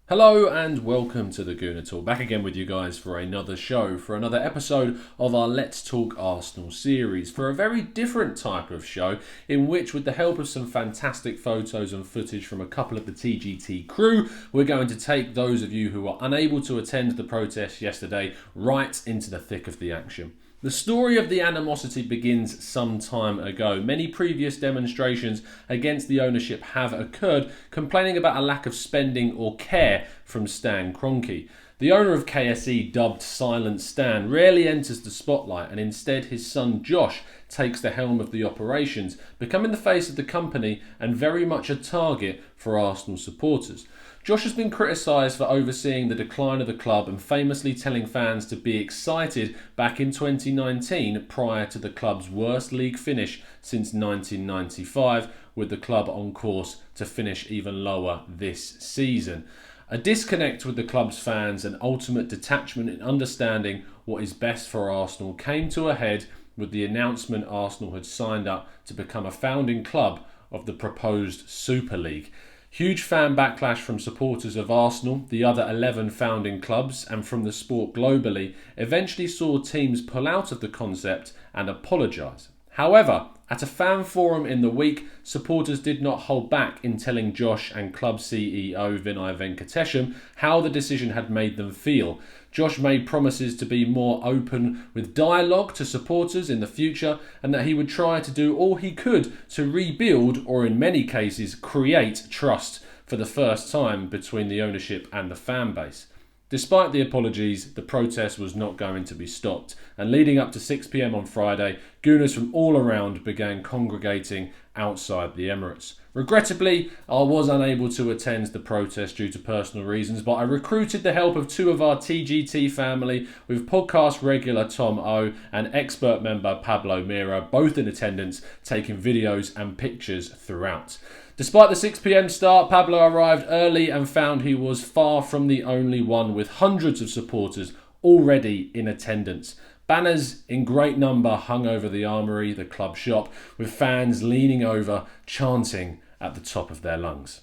Hello and welcome to the Gooner Talk. Back again with you guys for another show, for another episode of our Let's Talk Arsenal series, for a very different type of show in which, with the help of some fantastic photos and footage from a couple of the TGT crew, we're going to take those of you who were unable to attend the protest yesterday right into the thick of the action. The story of the animosity begins some time ago. Many previous demonstrations against the ownership have occurred, complaining about a lack of spending or care from Stan Kroenke. The owner of KSE, dubbed Silent Stan, rarely enters the spotlight, and instead his son Josh takes the helm of the operations, becoming the face of the company and very much a target for Arsenal supporters. Josh has been criticised for overseeing the decline of the club and famously telling fans to be excited back in 2019 prior to the club's worst league finish since 1995, with the club on course to finish even lower this season. A disconnect with the club's fans and ultimate detachment in understanding what is best for Arsenal came to a head with the announcement Arsenal had signed up to become a founding club of the proposed Super League. Huge fan backlash from supporters of Arsenal, the other 11 founding clubs, and from the sport globally eventually saw teams pull out of the concept and apologise. However, at a fan forum in the week, supporters did not hold back in telling Josh and club CEO Vinay Venkatesham how the decision had made them feel. Josh made promises to be more open with dialogue to supporters in the future and that he would try to do all he could to rebuild, or in many cases create, trust for the first time between the ownership and the fan base. Despite the apologies, the protest was not going to be stopped, and leading up to 6 p.m. on Friday, Gooners from all around began congregating outside the Emirates. Regrettably, I was unable to attend the protest due to personal reasons, but I recruited the help of two of our TGT family, with podcast regular Tom O and expert member Pablo Mira, both in attendance, taking videos and pictures throughout. Despite the 6 p.m. start, Pablo arrived early and found he was far from the only one, with hundreds of supporters already in attendance. Banners in great number hung over the Armoury, the club shop, with fans leaning over, chanting at the top of their lungs.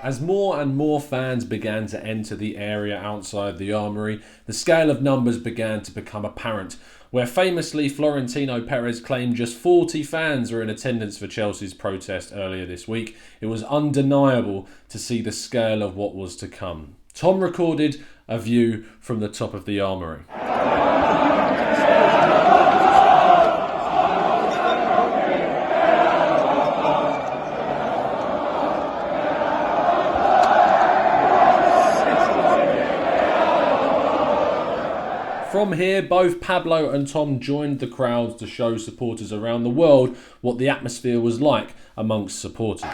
As more and more fans began to enter the area outside the Armoury, the scale of numbers began to become apparent, where famously Florentino Perez claimed just 40 fans were in attendance for Chelsea's protest earlier this week. It was undeniable to see the scale of what was to come. Tom recorded a view from the top of the Armoury. From here, both Pablo and Tom joined the crowds to show supporters around the world what the atmosphere was like amongst supporters.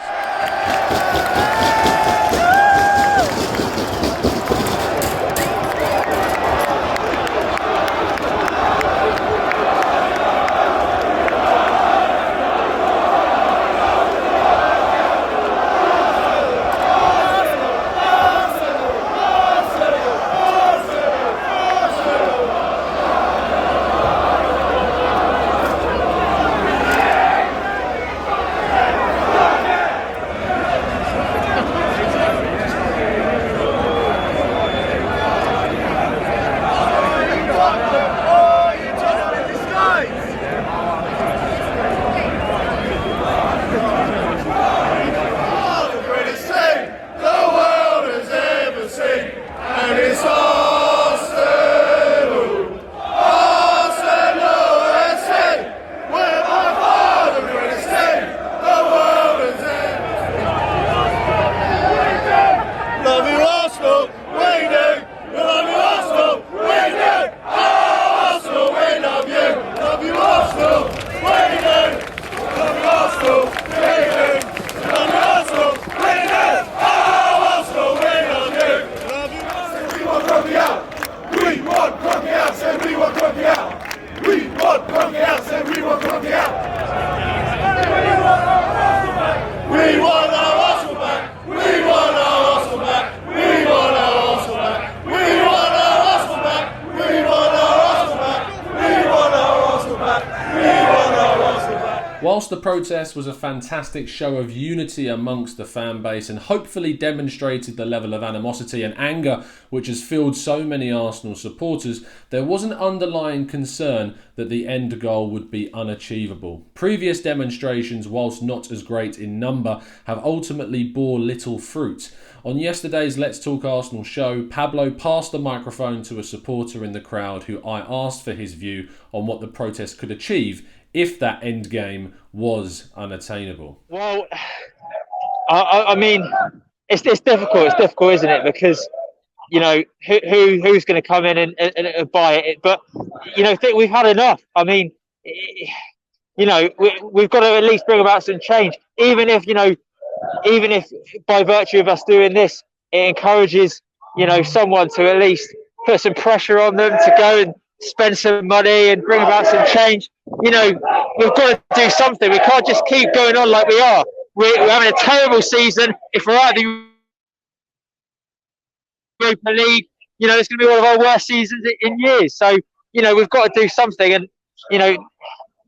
the protest was a fantastic show of unity amongst the fan base and hopefully demonstrated the level of animosity and anger which has filled so many Arsenal supporters, there was an underlying concern that the end goal would be unachievable. Previous demonstrations, whilst not as great in number, have ultimately bore little fruit. On yesterday's Let's Talk Arsenal show, Pablo passed the microphone to a supporter in the crowd who I asked for his view on what the protest could achieve if that end game was unattainable. Well, I mean, it's difficult. It's difficult, isn't it? Because who's going to come in and buy it? But we've had enough. I mean, we've got to at least bring about some change, even if by virtue of us doing this, it encourages someone to at least put some pressure on them to go and spend some money and bring about some change. We've got to do something. We can't just keep going on like we are. We're having a terrible season. If we're out of the Europa League, it's going to be one of our worst seasons in years. So, we've got to do something, and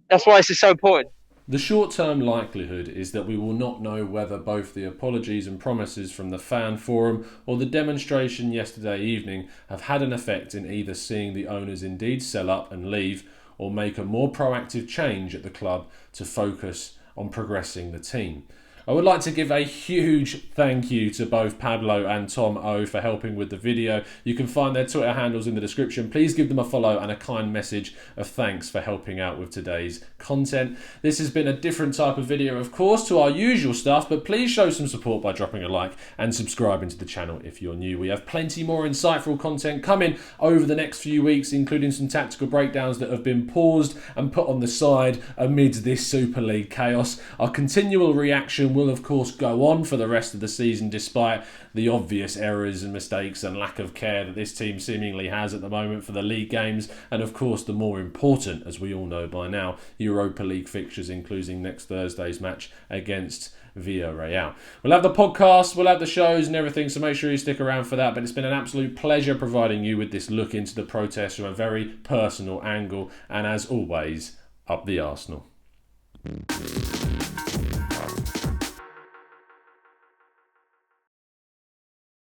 that's why this is so important. The short-term likelihood is that we will not know whether both the apologies and promises from the fan forum or the demonstration yesterday evening have had an effect in either seeing the owners indeed sell up and leave or make a more proactive change at the club to focus on progressing the team. I would like to give a huge thank you to both Pablo and Tom O for helping with the video. You can find their Twitter handles in the description. Please give them a follow and a kind message of thanks for helping out with today's content. This has been a different type of video, of course, to our usual stuff, but please show some support by dropping a like and subscribing to the channel if you're new. We have plenty more insightful content coming over the next few weeks, including some tactical breakdowns that have been paused and put on the side amid this Super League chaos. Our continual reaction will of course go on for the rest of the season, despite the obvious errors and mistakes and lack of care that this team seemingly has at the moment for the league games, and of course the more important, as we all know by now, Europa League fixtures, including next Thursday's match against Villarreal. We'll have the podcast, we'll have the shows and everything, so make sure you stick around for that. But it's been an absolute pleasure providing you with this look into the protest from a very personal angle, and as always, up the Arsenal.